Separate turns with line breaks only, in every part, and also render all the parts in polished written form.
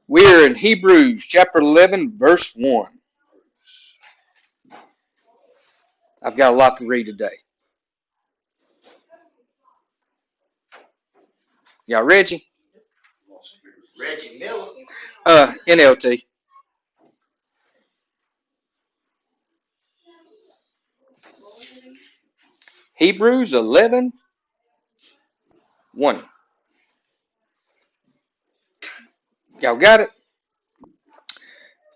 We're in Hebrews chapter 11, verse 1. I've got a lot to read today. Y'all Reggie?
Reggie Miller.
NLT. Hebrews 11, 1. Y'all got it?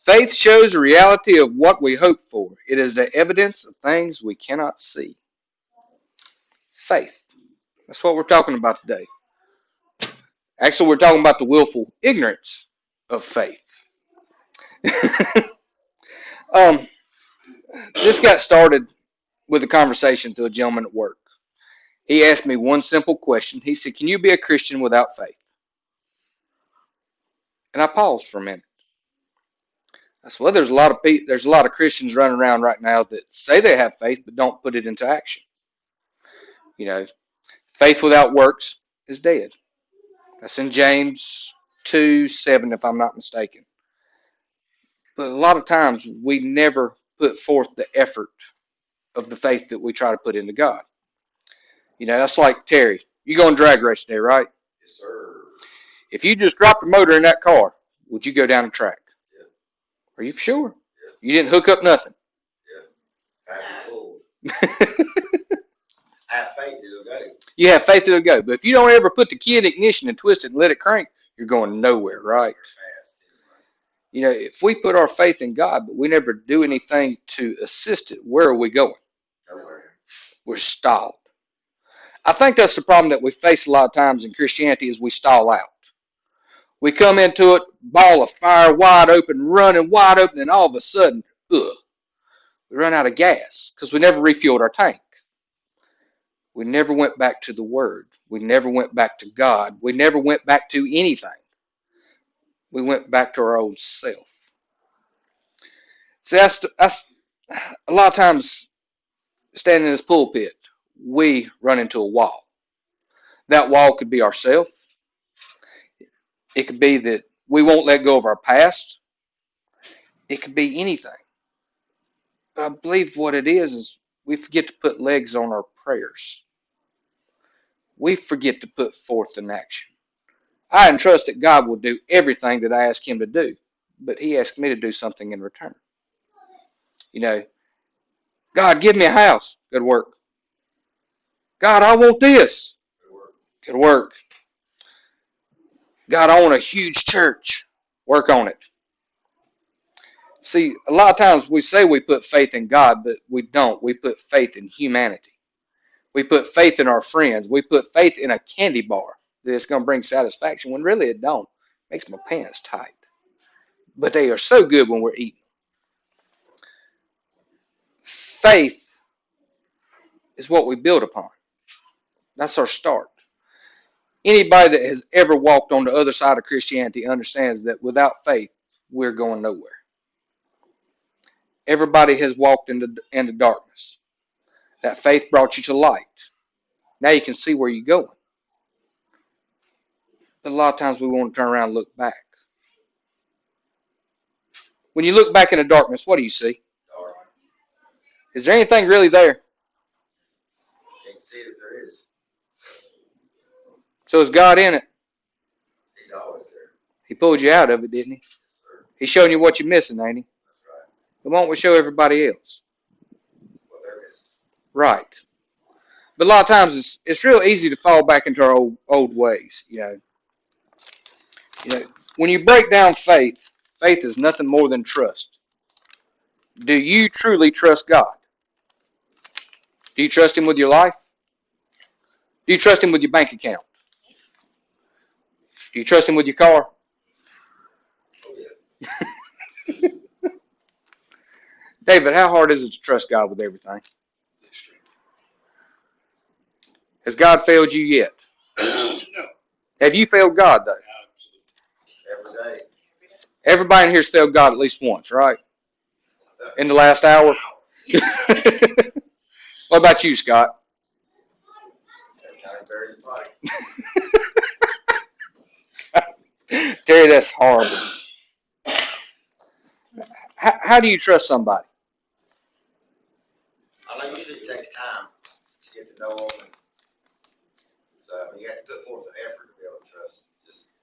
Faith shows the reality of what we hope for. It is the evidence of things we cannot see. Faith. That's what we're talking about today. Actually, we're talking about the willful ignorance of faith. This got started with a conversation to a gentleman at work. He asked me one simple question. He said, "Can you be a Christian without faith?" And I paused for a minute. I said, "Well, there's a lot of Christians running around right now that say they have faith but don't put it into action. You know, faith without works is dead." That's in James 2:7, if I'm not mistaken. But a lot of times we never put forth the effort of the faith that we try to put into God. You know, that's like Terry. You go on drag race today, right?
Yes, sir.
If you just dropped the motor in that car, would you go down the track?
Yeah.
Are you sure?
Yeah.
You didn't hook up nothing.
Yeah. I have faith it'll go.
You have faith it'll go. But if you don't ever put the key in the ignition and twist it and let it crank, you're going nowhere, right?
Fast.
You know, if we put our faith in God, but we never do anything to assist it, where are we going?
Nowhere.
We're stalled. I think that's the problem that we face a lot of times in Christianity is we stall out. We come into it, ball of fire, wide open, running wide open, and all of a sudden, we run out of gas because we never refueled our tank. We never went back to the Word. We never went back to God. We never went back to anything. We went back to our old self. See, that's a lot of times standing in this pulpit, we run into a wall. That wall could be ourselves. It could be that we won't let go of our past. It could be anything. But I believe what it is we forget to put legs on our prayers. We forget to put forth an action. I entrust that God will do everything that I ask Him to do, but He asked me to do something in return. You know, God, give me a house. Good work. God, I want this. Good work. God, I want a huge church. Work on it. See, a lot of times we say we put faith in God, but we don't. We put faith in humanity. We put faith in our friends. We put faith in a candy bar that it's going to bring satisfaction when really it don't. It makes my pants tight. But they are so good when we're eating. Faith is what we build upon. That's our start. Anybody that has ever walked on the other side of Christianity understands that without faith, we're going nowhere. Everybody has walked into darkness. That faith brought you to light. Now you can see where you're going. But a lot of times we want to turn around and look back. When you look back into darkness, what do you see?
Dark.
Is there anything really there?
Can't see it if there is.
So is God in it?
He's always there.
He pulled you out of it, didn't He?
Yes, sir.
He's showing you what you're missing, ain't He?
That's right.
But why don't we show everybody else?
What they're missing.
Right. But a lot of times it's real easy to fall back into our old ways. You know, when you break down faith, faith is nothing more than trust. Do you truly trust God? Do you trust Him with your life? Do you trust Him with your bank account? Do you trust Him with your car?
Oh, yeah.
David, how hard is it to trust God with everything?
Extreme.
Has God failed you yet?
No.
Have you failed God, though?
Every day.
Everybody in here's failed God at least once, right? In the last hour? What about you, Scott?
Every time he buries a body.
Terry, that's horrible. how do you trust somebody?
I know usually it takes time to get to know them. And so I mean, you have to put forth an effort to be able to trust just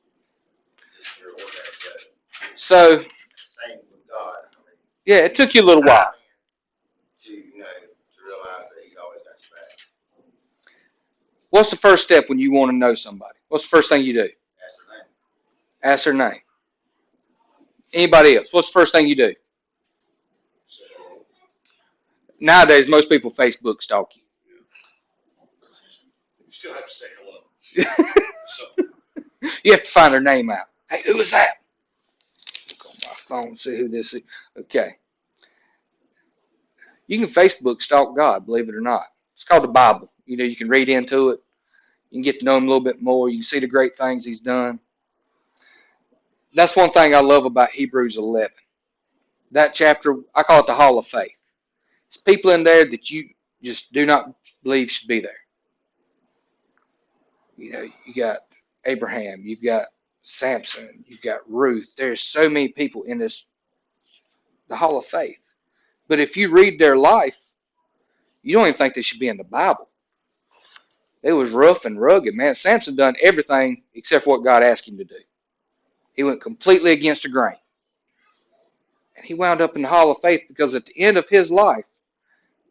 your ordinary judge.
So,
Same with God. I mean,
yeah, it took you a little while.
to realize that He's always got your back.
What's the first step when you want to know somebody? What's the first thing you do?
Ask their name.
Ask their name. Anybody else? What's the first thing you do? Nowadays, most people Facebook stalk you.
You still have to say hello. So.
You have to find their name out. Hey, who is that? Look on my phone and see who this is. Okay. You can Facebook stalk God, believe it or not. It's called the Bible. You can read into it. You can get to know him a little bit more. You can see the great things he's done. That's one thing I love about Hebrews 11. That chapter, I call it the Hall of Faith. It's people in there that you just do not believe should be there. You got Abraham, you've got Samson, you've got Ruth. There's so many people in the Hall of Faith. But if you read their life, you don't even think they should be in the Bible. It was rough and rugged, man. Samson done everything except for what God asked him to do. He went completely against the grain. And he wound up in the Hall of Faith because at the end of his life,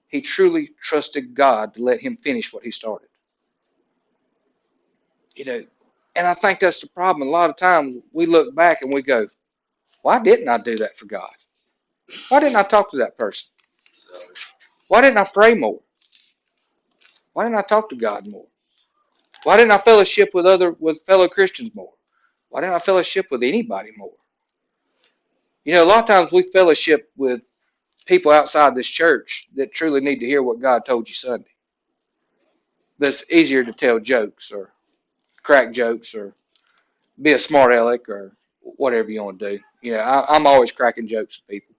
he truly trusted God to let him finish what he started. And I think that's the problem. A lot of times we look back and we go, why didn't I do that for God? Why didn't I talk to that person? Why didn't I pray more? Why didn't I talk to God more? Why didn't I fellowship with fellow Christians more? Why didn't I fellowship with anybody more? A lot of times we fellowship with people outside this church that truly need to hear what God told you Sunday. But it's easier to tell jokes or crack jokes or be a smart aleck or whatever you want to do. I'm always cracking jokes with people.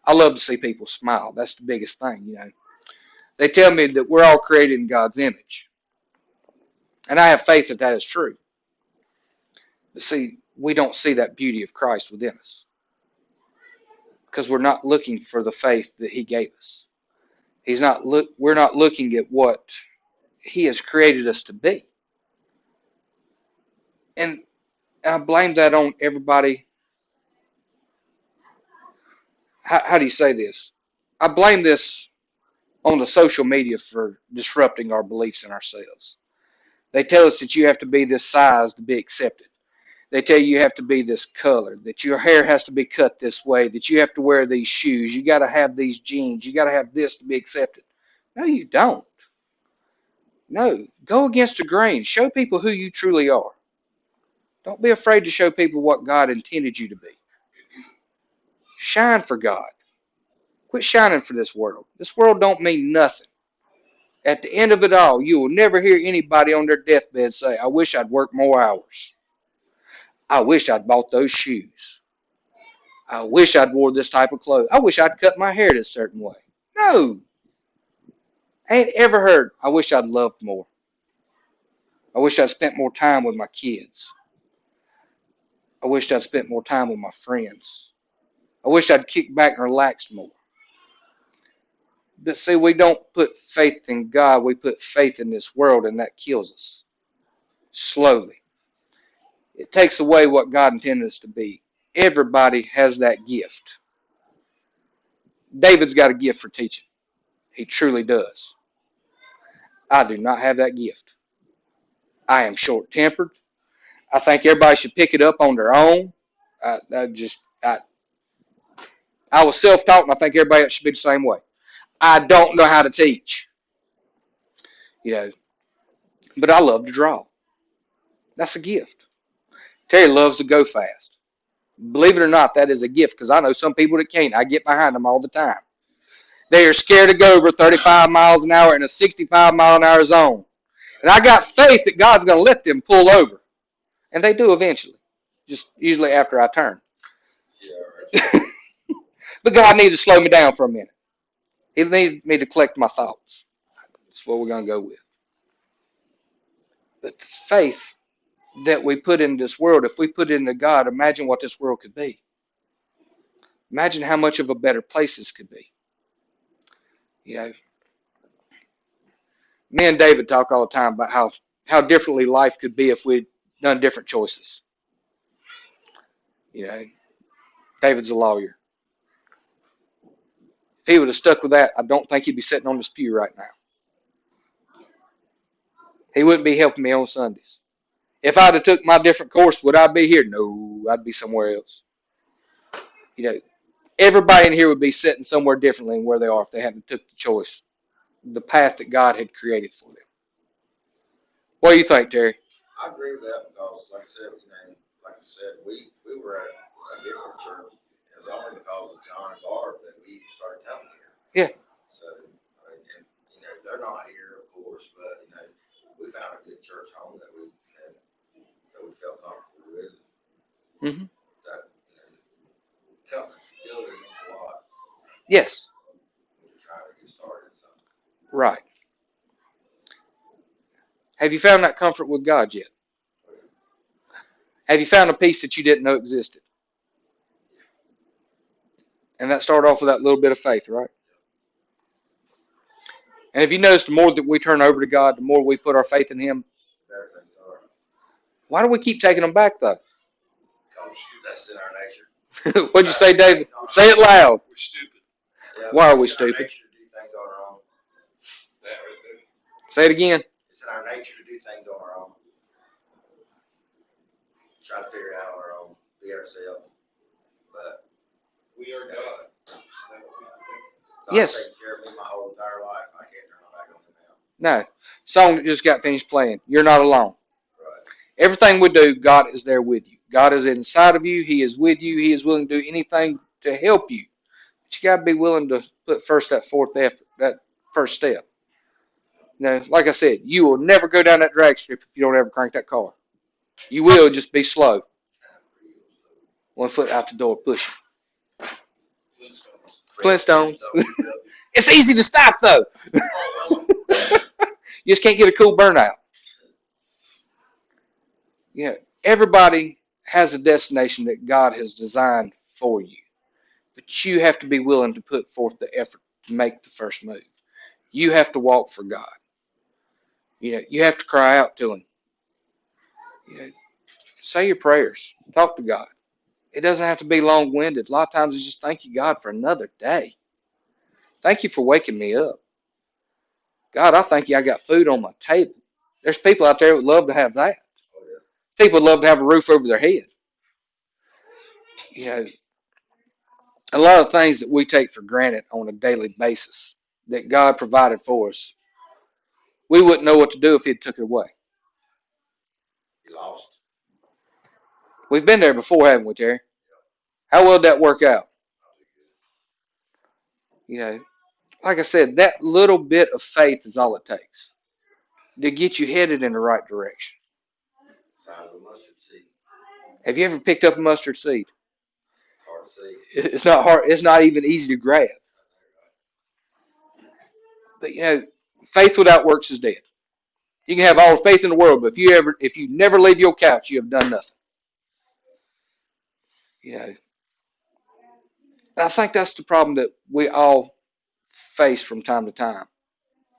I love to see people smile. That's the biggest thing. They tell me that we're all created in God's image. And I have faith that that is true. But see, we don't see that beauty of Christ within us because we're not looking for the faith that he gave us. We're not looking at what he has created us to be. And I blame that on everybody. How do you say this? I blame this on the social media for disrupting our beliefs in ourselves. They tell us that you have to be this size to be accepted. They tell you have to be this color, that your hair has to be cut this way, that you have to wear these shoes, you got to have these jeans, you got to have this to be accepted. No, you don't. No, go against the grain. Show people who you truly are. Don't be afraid to show people what God intended you to be. Shine for God. Quit shining for this world. This world don't mean nothing. At the end of it all, you will never hear anybody on their deathbed say, I wish I'd worked more hours. I wish I'd bought those shoes. I wish I'd wore this type of clothes. I wish I'd cut my hair this certain way. No. I ain't ever heard, I wish I'd loved more. I wish I'd spent more time with my kids. I wish I'd spent more time with my friends. I wish I'd kicked back and relaxed more. But see, we don't put faith in God. We put faith in this world, and that kills us. Slowly. It takes away what God intended us to be. Everybody has that gift. David's got a gift for teaching. He truly does. I do not have that gift. I am short-tempered. I think everybody should pick it up on their own. I was self-taught, and I think everybody else should be the same way. I don't know how to teach, but I love to draw. That's a gift. Terry loves to go fast. Believe it or not, that is a gift because I know some people that can't. I get behind them all the time. They are scared to go over 35 miles an hour in a 65-mile-an-hour zone. And I got faith that God's going to let them pull over. And they do eventually, just usually after I turn. Yeah, right. But God needed to slow me down for a minute. He needed me to collect my thoughts. That's what we're going to go with. But the faith that we put in this world, if we put it into God, imagine what this world could be. Imagine how much of a better place this could be. You know, me and David talk all the time about how differently life could be if we'd done different choices. You know, David's a lawyer. If he would have stuck with that, I don't think he'd be sitting on this pew right now. He wouldn't be helping me on Sundays. If I'd have took my different course, would I be here? No, I'd be somewhere else. You know, everybody in here would be sitting somewhere differently than where they are if they hadn't took the choice, the path that God had created for them. What do you think, Terry?
I agree with that because, like I said, like I said, we were at a different church. It was only because of John and Barb that we even started coming here.
Yeah.
So, I mean, and, they're not here, of course, but, we found a good church home that that we felt comfortable with.
Mm-hmm.
That, comfort building means a lot
Yes.
when you're trying to get started. So.
Right. Have you found that comfort with God yet? Have you found a peace that you didn't know existed? And that started off with that little bit of faith, right? And have you noticed the more that we turn over to God, the more we put our faith in Him?
Better things are.
Why do we keep taking them back, though?
Because that's in our nature.
What'd you say, David? Say it loud.
We're stupid.
Yeah,
Why are we
it's in our
stupid?
nature to do things on our own.
That right there.
Say it again.
It's in our nature to do things on our own. Try to figure it out on our own, be ourselves. But
We are God.
God's
Yes.
taken care of me my whole entire life. I can't turn my back on Him
No.
now.
Song that just got finished playing. You're not alone.
Right.
Everything we do, God is there with you. God is inside of you. He is with you. He is willing to do anything to help you. But you got to be willing to put first that fourth effort, that first step. Like I said, you will never go down that drag strip if you don't ever crank that car. You will, just be slow. One foot out the door, pushing. Flintstones. It's easy to stop, though. You just can't get a cool burnout. Everybody has a destination that God has designed for you. But you have to be willing to put forth the effort to make the first move. You have to walk for God. You have to cry out to Him. Say your prayers. Talk to God. It doesn't have to be long-winded. A lot of times it's just thank you, God, for another day. Thank you for waking me up. God, I thank you I got food on my table. There's people out there who would love to have that.
Oh, yeah.
People would love to have a roof over their head. A lot of things that we take for granted on a daily basis that God provided for us, we wouldn't know what to do if He took it away.
You lost.
We've been there before, haven't we, Terry? How well did that work out? Like I said, that little bit of faith is all it takes to get you headed in the right direction.
Size of a mustard seed.
Have you ever picked up a mustard seed?
It's hard to see.
It's not hard. It's not even easy to grab. But faith without works is dead. You can have all the faith in the world, but if you never leave your couch, you have done nothing. I think that's the problem that we all face from time to time.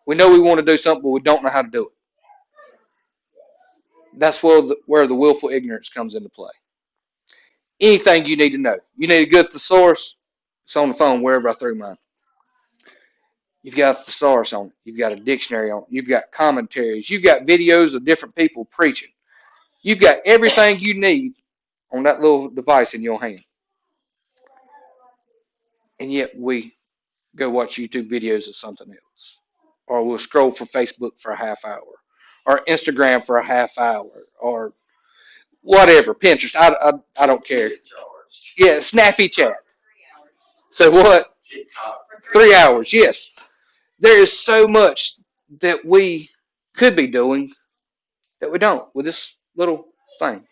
We know we want to do something, but we don't know how to do it. That's where the willful ignorance comes into play. Anything you need to know. You need a good thesaurus, it's on the phone wherever I threw mine. You've got a thesaurus on it. You've got a dictionary on it. You've got commentaries. You've got videos of different people preaching. You've got everything you need on that little device in your hand. And yet we go watch YouTube videos of something else. Or we'll scroll for Facebook for a half hour. Or Instagram for a half hour. Or whatever. Pinterest. I don't care. Yeah, Snappy Chat. So what? 3 hours, yes. There is so much that we could be doing that we don't with this little thing.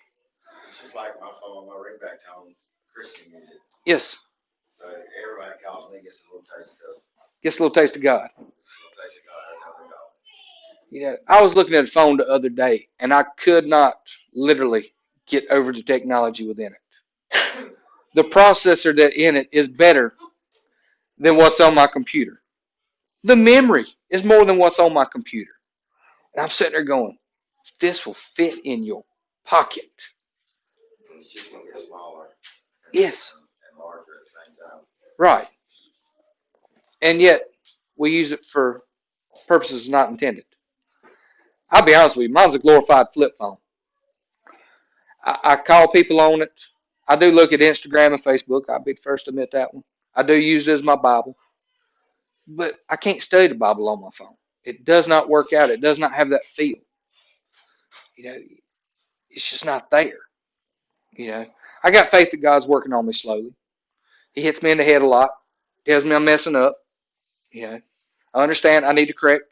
It's just like my phone, my ringback tone's Christian music.
Yes.
So everybody calls me, gets a little taste of
God.
Gets a little taste of God every time they call.
I was looking at a phone the other day, and I could not literally get over the technology within it. the processor that in it is better than what's on my computer. The memory is more than what's on my computer. And I'm sitting there going, this will fit in your pocket.
And it's just gonna get smaller
Yes.
and larger at the same time.
Right. And yet, we use it for purposes not intended. I'll be honest with you, mine's a glorified flip phone. I call people on it. I do look at Instagram and Facebook. I'll be the first to admit that one. I do use it as my Bible. But I can't study the Bible on my phone. It does not work out. It does not have that feel. You know, it's just not there. You know, I got faith that God's working on me slowly. He hits me in the head a lot, tells me I'm messing up. You know, I understand I need to correct.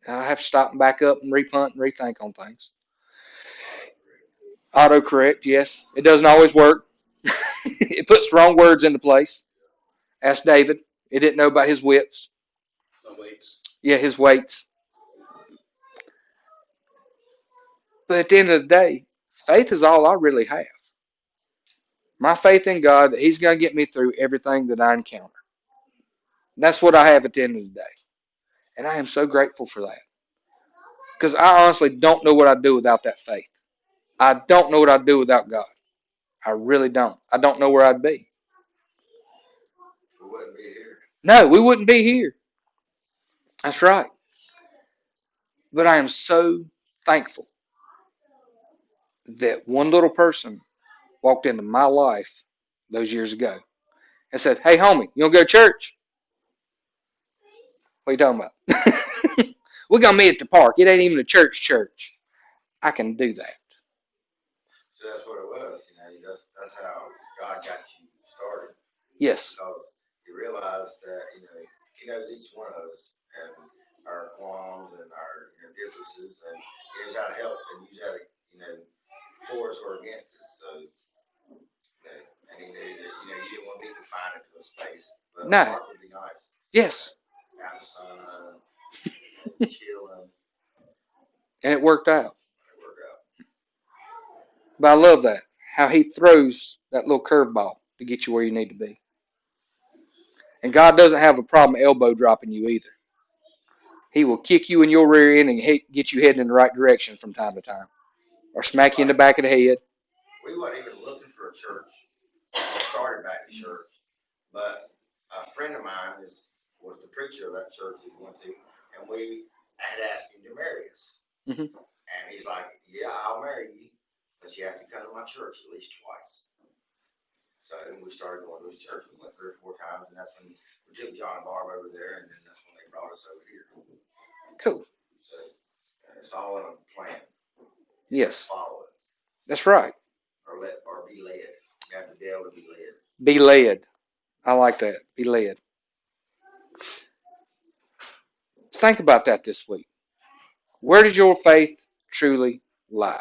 I have to stop and back up and repunt and rethink on things. Autocorrect, yes. It doesn't always work. It puts the wrong words into place. Ask David. He didn't know about his wits.
The weights.
Yeah, his weights. But at the end of the day, faith is all I really have. My faith in God that He's going to get me through everything that I encounter. That's what I have at the end of the day. And I am so grateful for that. Because I honestly don't know what I'd do without that faith. I don't know what I'd do without God. I really don't. I don't know where I'd be.
We wouldn't be here.
No, we wouldn't be here. That's right. But I am so thankful that one little person walked into my life those years ago and said, "Hey, homie, you want to go to church?" What are you talking about? We're going to meet at the park. It ain't even a church. I can do that.
So that's what it was. That's how God got you started.
Yes.
Because He realized that He knows each one of us and our qualms and our differences, and He knows how to help and use how to for us or against us. So and He knew that you didn't want to be confined into a space, but
No.
a park would be nice.
Yes.
Out in the sun, chilling.
And it worked out.
It worked out.
But I love that. How He throws that little curveball to get you where you need to be. And God doesn't have a problem elbow dropping you either. He will kick you in your rear end and get you heading in the right direction from time to time. Or smack you in the back of the head.
We weren't even looking for a church. We started back in church. But a friend of mine was the preacher of that church that we went to. And we had asked him to marry us.
Mm-hmm.
And he's like, yeah, I'll marry you. But you have to come to my church at least twice. So we started going to his church. We went 3 or 4 times. And that's when we took John and Barb over there. And then that's when they brought us over here.
Cool.
So it's all in a plan.
Yes.
Follow it.
That's right.
Or be led. You have to be able to be led.
Be led. I like that. Be led. Think about that this week. Where does your faith truly lie?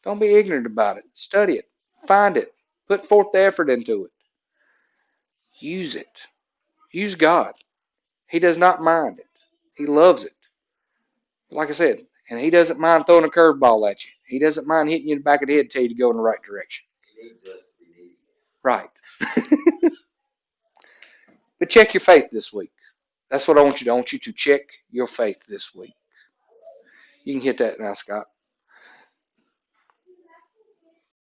Don't be ignorant about it. Study it. Find it. Put forth the effort into it. Use it. Use God. He does not mind it. He loves it. Like I said, and He doesn't mind throwing a curveball at you. He doesn't mind hitting you in the back of the head to tell you to go in the right direction.
He needs us to be needy.
Right. But check your faith this week. That's what I want you to do. I want you to check your faith this week. You can hit that now, Scott.